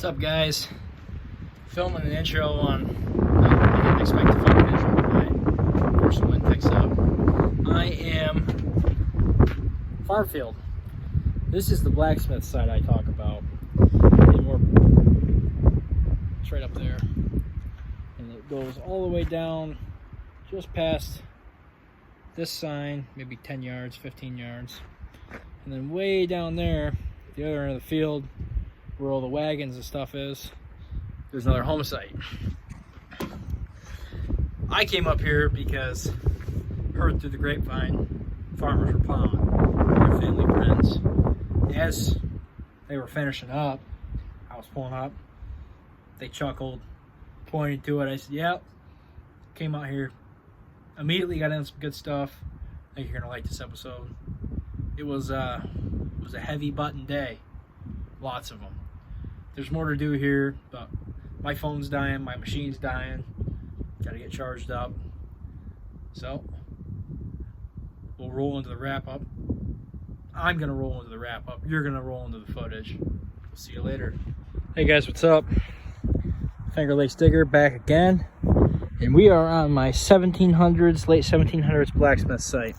What's up, guys? Filming an intro on, I didn't expect to film an intro tonight. Of course, the wind picks up. I am farm field. This is the blacksmith side I talk about. It's right up there. And it goes all the way down just past this sign, maybe 10 yards, 15 yards. And then way down there, the other end of the field, where all the wagons and stuff is, there's another home site. I came up here because heard through the grapevine farmers were plowing, their family friends. As they were finishing up, I was pulling up, they chuckled, pointed to it. I said, yep. Came out here, immediately got in some good stuff. I think you're gonna like this episode. It was a heavy button day, lots of them. There's more to do here, but my phone's dying, my machine's dying, gotta get charged up. So we'll roll into the wrap up. I'm gonna roll into the wrap up. You're gonna roll into the footage. We'll see you later. Hey guys, what's up? Finger Lakes Digger back again, and we are on my 1700s, late 1700s blacksmith site.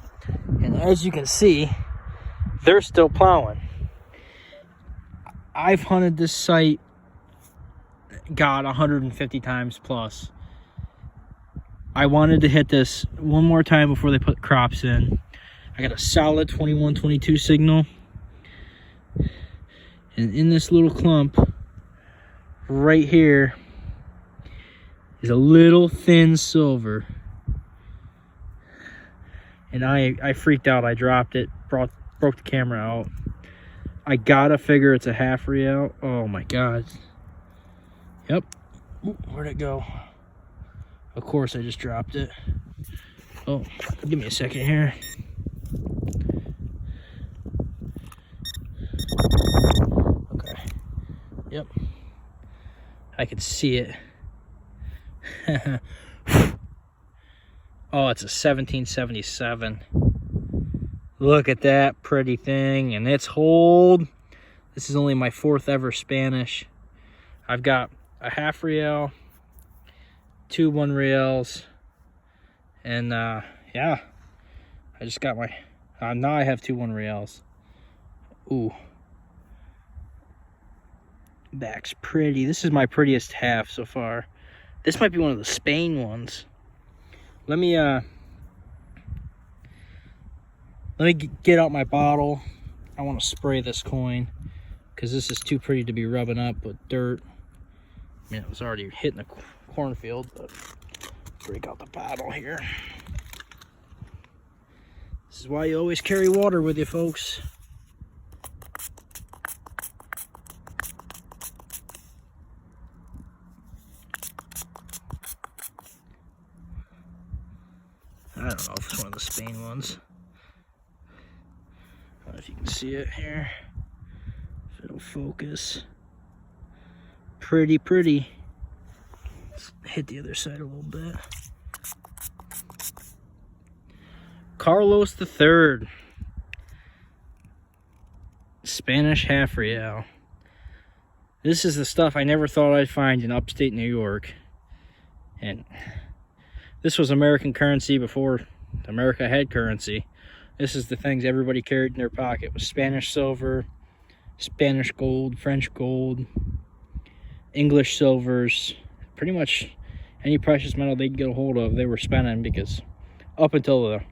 And as you can see, they're still plowing. I've hunted this site, God, 150 times plus. I wanted to hit this one more time before they put crops in. I got a solid 21-22 signal. And in this little clump, right here, is a little thin silver. And I freaked out. I dropped it, broke the camera out. I gotta figure it's a half real. Oh my God. Yep. Ooh, where'd it go? Of course I just dropped it. Oh, give me a second here. Okay. Yep. I could see it. Oh, it's a 1777. Look at that pretty thing, and it's old. This is only my 4th ever Spanish. I've got a half real, 2 1 reals, and yeah, I just got my, now I have 2 1 reals. Ooh, back's pretty. This is my prettiest half so far. This might be one of the Spain ones. Let me get out my bottle. I want to spray this coin because this is too pretty to be rubbing up with dirt. I mean, it was already hitting the cornfield, but break out the bottle here. This is why you always carry water with you, folks. I don't know if it's one of the Spain ones. I don't know if you can see it here. If it'll focus. Pretty. Let's hit the other side a little bit. Carlos III. Spanish half real. This is the stuff I never thought I'd find in upstate New York. And this was American currency before America had currency. This is the things everybody carried in their pocket. It was Spanish silver, Spanish gold, French gold, English silvers. Pretty much any precious metal they could get a hold of, they were spending, because up until the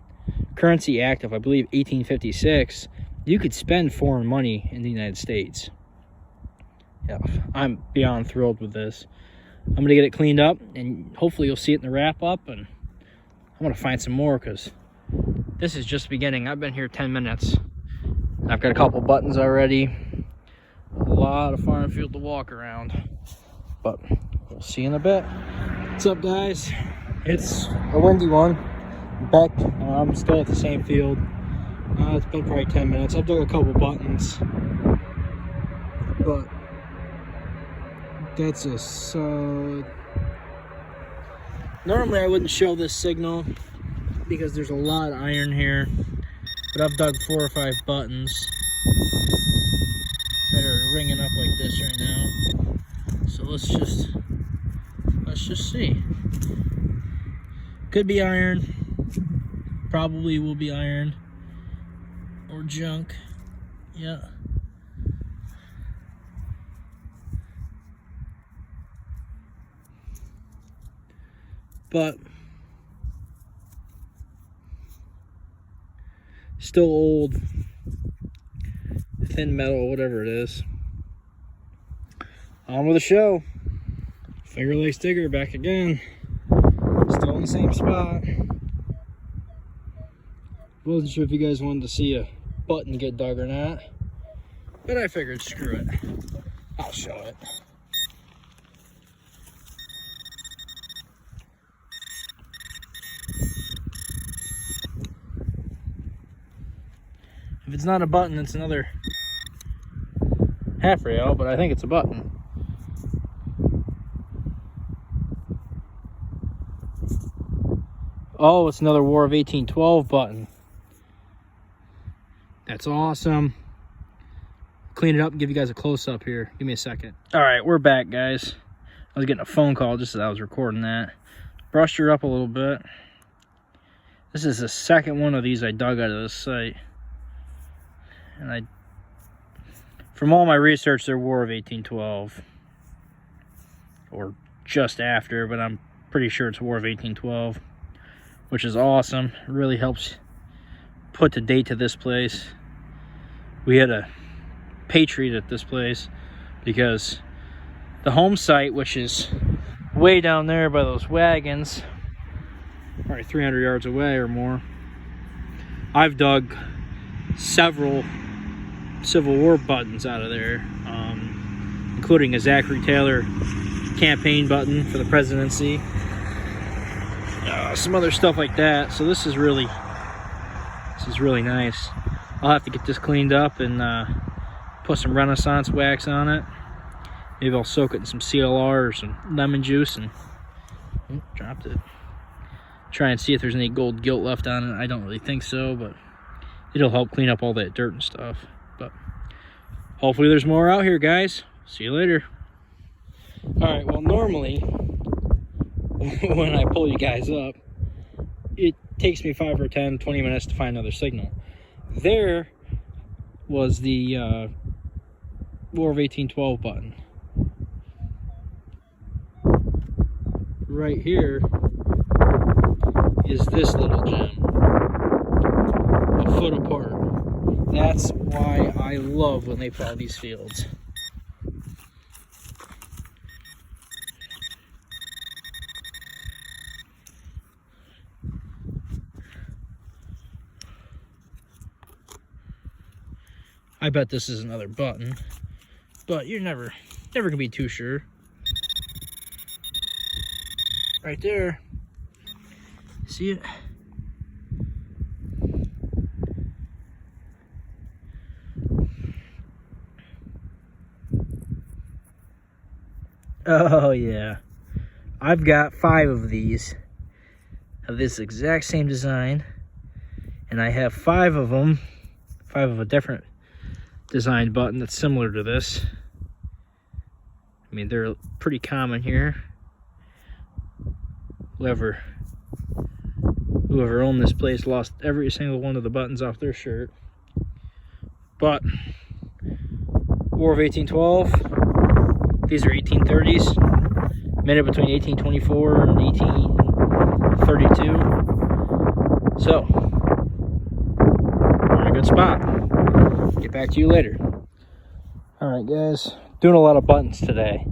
Currency Act of, I believe, 1856, you could spend foreign money in the United States. Yeah, I'm beyond thrilled with this. I'm going to get it cleaned up, and hopefully you'll see it in the wrap-up, and I'm going to find some more, because this is just beginning. I've been here 10 minutes. I've got a couple buttons already. A lot of farm field to walk around. But we'll see in a bit. What's up, guys? It's a windy one. Back, I'm still at the same field. It's been probably 10 minutes. I've dug a couple buttons. But that's a solid. Normally I wouldn't show this signal because there's a lot of iron here, but I've dug 4 or 5 buttons that are ringing up like this right now. let's just see. Could be iron. Probably will be iron or junk. Yeah. But still old, thin metal, whatever it is. On with the show. Finger Lakes Digger back again. Still in the same spot. Wasn't sure if you guys wanted to see a button get dug or not, but I figured screw it. I'll show it. If it's not a button, it's another half rail, but I think it's a button. Oh, it's another War of 1812 button. That's awesome. Clean it up and give you guys a close-up here. Give me a second. All right, we're back, guys. I was getting a phone call just as I was recording that. Brushed her up a little bit. This is the second one of these I dug out of this site. And from all my research, they're War of 1812. Or just after, but I'm pretty sure it's War of 1812. Which is awesome. It really helps put the date to this place. We had a patriot at this place because the home site, which is way down there by those wagons, probably 300 yards away or more, I've dug several Civil War buttons out of there, including a Zachary Taylor campaign button for the presidency. Some other stuff like that. So this is really nice. I'll have to get this cleaned up and put some Renaissance wax on it. Maybe I'll soak it in some CLR or some lemon juice and dropped it. Try and see if there's any gold gilt left on it. I don't really think so, but it'll help clean up all that dirt and stuff. But hopefully there's more out here, guys. See you later. All right, well, normally when I pull you guys up, it takes me 5 or 10, 20 minutes to find another signal. There was the War of 1812 button. Right here is this little gem, a foot apart. That's why I love when they plow these fields. I bet this is another button, but you're never gonna be too sure. Right there, see it? Oh yeah, I've got 5 of these of this exact same design, and I have 5 of them, 5 of a different designed button that's similar to this. I mean, they're pretty common here. Whoever owned this place lost every single one of the buttons off their shirt. But War of 1812, these are 1830s, minute between 1824 and 1832. So we're in a good spot. Get back to you later. Alright guys, doing a lot of buttons today.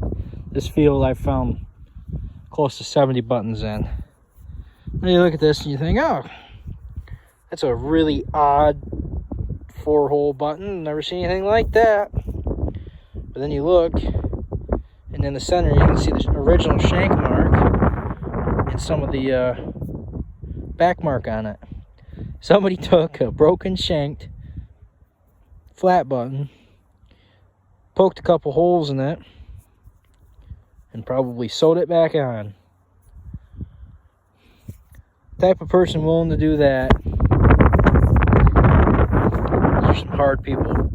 This field I found close to 70 buttons in. Now you look at this and you think, oh, that's a really odd 4-hole button. Never seen anything like that. But then you look, and in the center you can see the original shank mark and some of the back mark on it. Somebody took a broken shanked flat button, poked a couple holes in it, and probably sewed it back on. Type of person willing to do that. These are some hard people.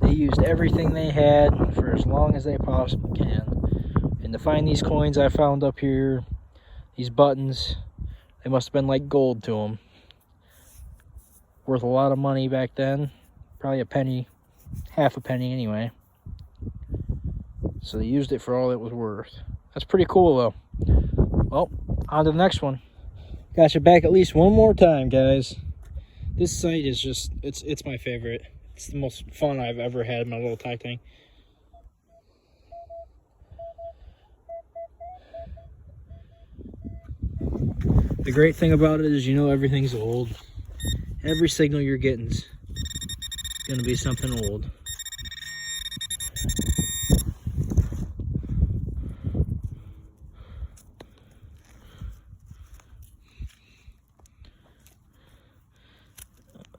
They used everything they had for as long as they possibly can. And to find these coins I found up here, these buttons, they must have been like gold to them. Worth a lot of money back then. Probably a penny, half a penny anyway. So they used it for all it was worth. That's pretty cool though. Well, on to the next one. Got you back at least one more time, guys. This site is just, it's my favorite. It's the most fun I've ever had in my little tie thing. The great thing about it is, you know, everything's old. Every signal you're getting's gonna be something old.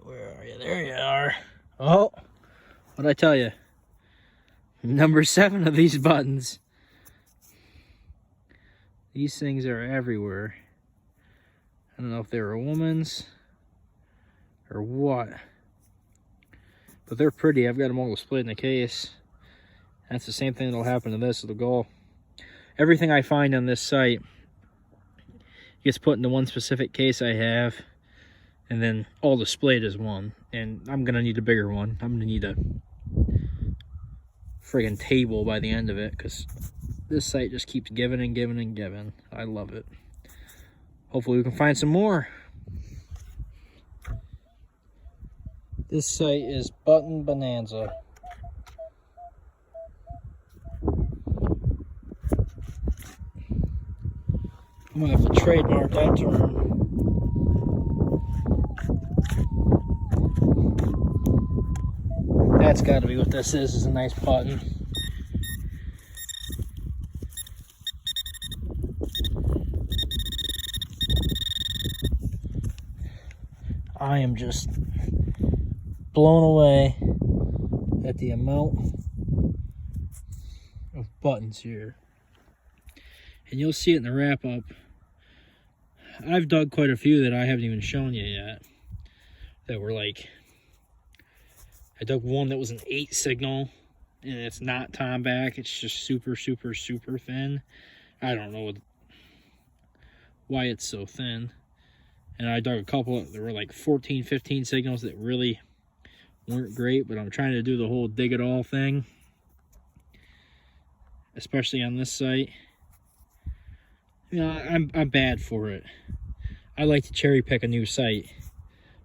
Where are you? There you are. Oh, what'd I tell you? Number 7 of these buttons. These things are everywhere. I don't know if they were a woman's or what, but they're pretty. I've got them all displayed in the case. That's the same thing that'll happen to this. It'll go. Everything I find on this site gets put into one specific case I have, and then all displayed as one. And I'm gonna need a bigger one. I'm gonna need a friggin' table by the end of it, because this site just keeps giving and giving and giving. I love it. Hopefully we can find some more. This site is Button Bonanza. I'm gonna have to trademark that term. That's gotta be what this is a nice button. I am just blown away at the amount of buttons here. And you'll see it in the wrap up. I've dug quite a few that I haven't even shown you yet. That were like, I dug one that was an 8 signal, and it's not tomback. It's just super, super, super thin. I don't know why it's so thin. And I dug a couple that were like 14, 15 signals that really weren't great, but I'm trying to do the whole dig it all thing, especially on this site. You know, I'm bad for it. I like to cherry pick a new site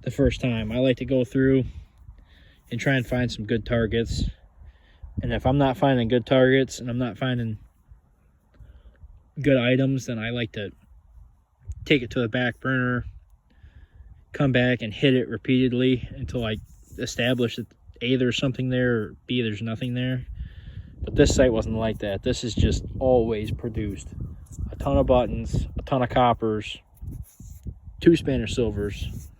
the first time. I like to go through and try and find some good targets. And if I'm not finding good targets and I'm not finding good items, then I like to take it to the back burner, come back and hit it repeatedly until I establish that A, there's something there, or B, there's nothing there. But this site wasn't like that. This is just always produced a ton of buttons, a ton of coppers, 2 Spanish silvers.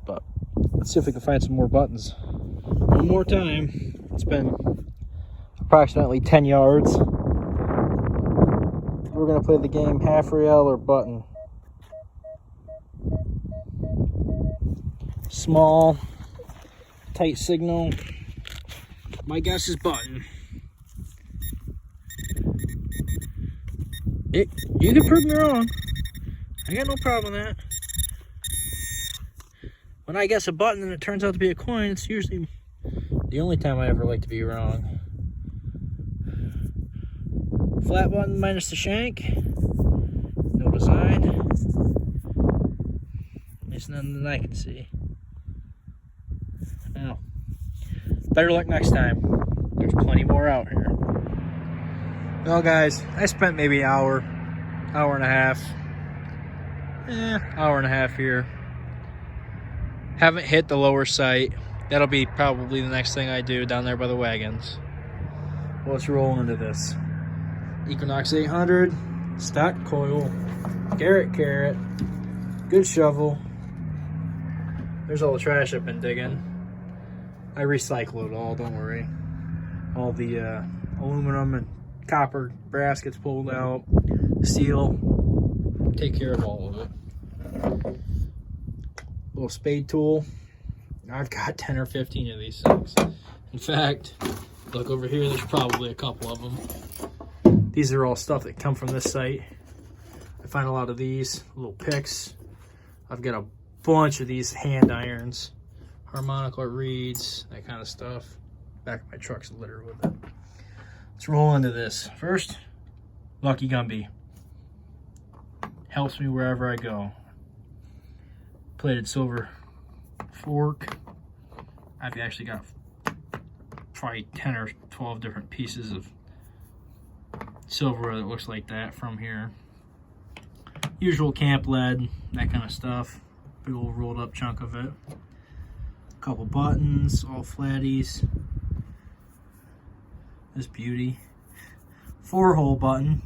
But let's see if we can find some more buttons. One more time. It's been approximately 10 yards. We're gonna play the game half real or button. Small, tight signal. My guess is button. You can prove me wrong. I got no problem with that. When I guess a button and it turns out to be a coin, it's usually the only time I ever like to be wrong. Flat button minus the shank. No design. There's none that I can see. Now, better luck next time. There's plenty more out here. Well, guys, I spent maybe an hour and a half. Hour and a half here. Haven't hit the lower site. That'll be probably the next thing I do down there by the wagons. Well, let's roll into this. Equinox 800, stock coil, Garrett carrot, good shovel. There's all the trash I've been digging. I recycle it all, don't worry. All the aluminum and copper, brass gets pulled out, steel, take care of all of it. Little spade tool. I've got 10 or 15 of these things. In fact, look over here, there's probably a couple of them. These are all stuff that come from this site. I find a lot of these little picks. I've got a bunch of these hand irons, harmonica reeds, that kind of stuff. Back of my truck's littered with it. Let's roll into this. First, Lucky Gumby. Helps me wherever I go. Plated silver fork. I've actually got probably 10 or 12 different pieces of silverware that looks like that from here. Usual camp lead, that kind of stuff. Big old rolled up chunk of it. A couple buttons, all flatties. This beauty. 4-hole button.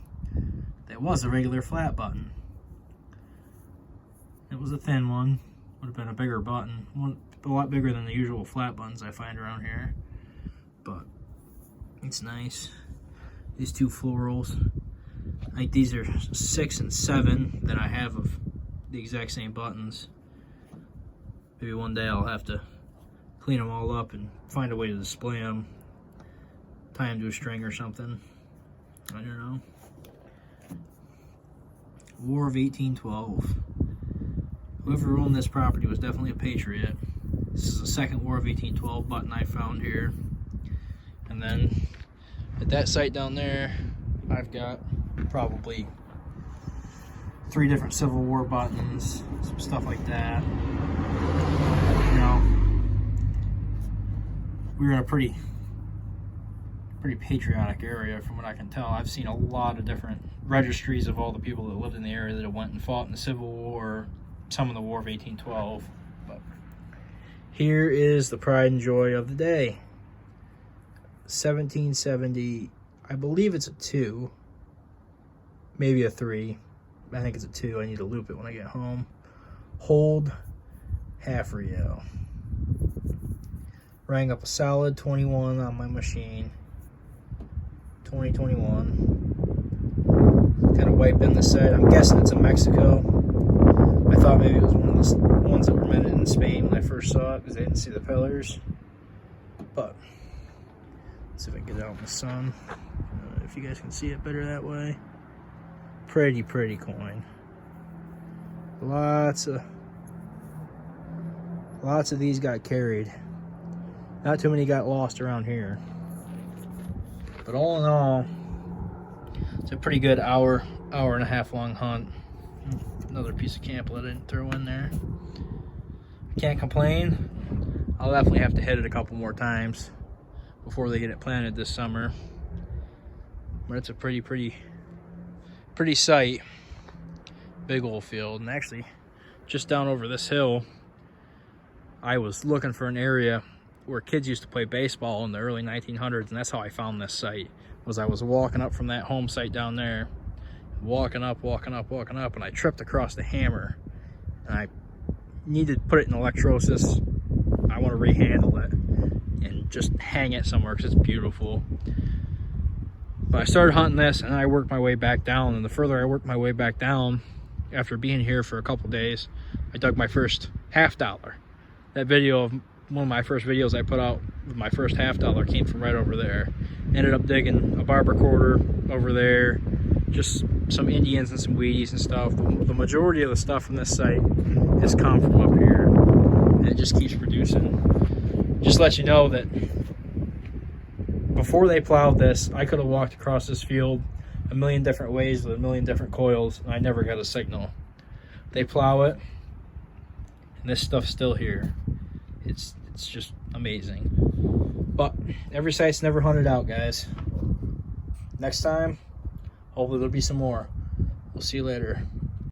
That was a regular flat button. It was a thin one. Would have been a bigger button. A lot bigger than the usual flat buttons I find around here. But it's nice. These 2 florals. I think these are 6 and 7 that I have of the exact same buttons. Maybe one day I'll have to clean them all up and find a way to display them. Tie them to a string or something. I don't know. War of 1812. Whoever owned this property was definitely a patriot. This is the second War of 1812 button I found here. And then at that site down there, I've got probably 3 different Civil War buttons, some stuff like that. You know, we were in a pretty patriotic area from what I can tell. I've seen a lot of different registries of all the people that lived in the area that went and fought in the Civil War, some in the War of 1812. But here is the pride and joy of the day. 1770, I believe it's a 2, maybe a 3. I think it's a 2. I need to loop it when I get home. Hold half reel. Rang up a solid 21 on my machine. 2021. Kind of wiped in the side. I'm guessing it's in Mexico. I thought maybe it was one of the ones that were minted in Spain when I first saw it because I didn't see the pillars. But let's see if I can get it out in the sun. If you guys can see it better that way. Pretty coin. Lots of these got carried. Not too many got lost around here. But all in all, it's a pretty good hour and a half long hunt. Another piece of camp lead I didn't throw in there. Can't complain. I'll definitely have to hit it a couple more times before they get it planted this summer. But it's a pretty sight. Big old field. And actually, just down over this hill, I was looking for an area where kids used to play baseball in the early 1900s, and that's how I found this site. Was I was walking up from that home site down there, walking up, and I tripped across the hammer, and I needed to put it in electrosis. I want to rehandle it and just hang it somewhere because it's beautiful. But I started hunting this, and I worked my way back down, and the further I worked my way back down, after being here for a couple days, I dug my first $50. That video of one of my first videos I put out with my first $50 came from right over there. Ended up digging a barber quarter over there, just some Indians and some Wheaties and stuff. The majority of the stuff from this site has come from up here, and it just keeps producing. Just let you know that before they plowed this, I could have walked across this field a million different ways with a million different coils, and I never got a signal. They plow it, and this stuff's still here. It's just amazing. But every site's never hunted out, guys. Next time, hopefully there'll be some more. We'll see you later.